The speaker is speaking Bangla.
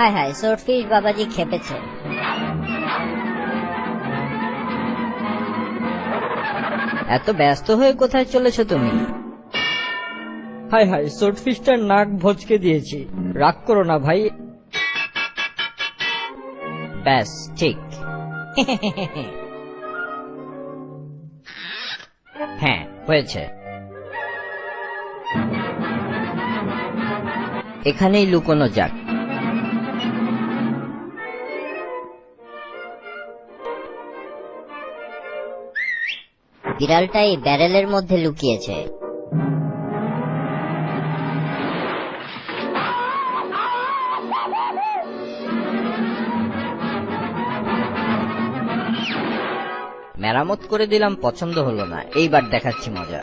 হায় হায়, সোর্টফিশ বাবাজি খেপেছে। এত ব্যস্ত হয়ে কোথায় চলেছো তুমি? হায় হায়, সোর্টফিশটার নাক ভচকে দিয়েছি। রাগ করো না ভাই। ব্যাস ঠিক। হ্যাঁ, হয়েছে। এখানেই লুকোনো যাক। বিড়ালটা এই ব্যারেলের মধ্যে লুকিয়েছে। মেরামত করে দিলাম, পছন্দ হলো না। এইবার দেখাচ্ছি মজা।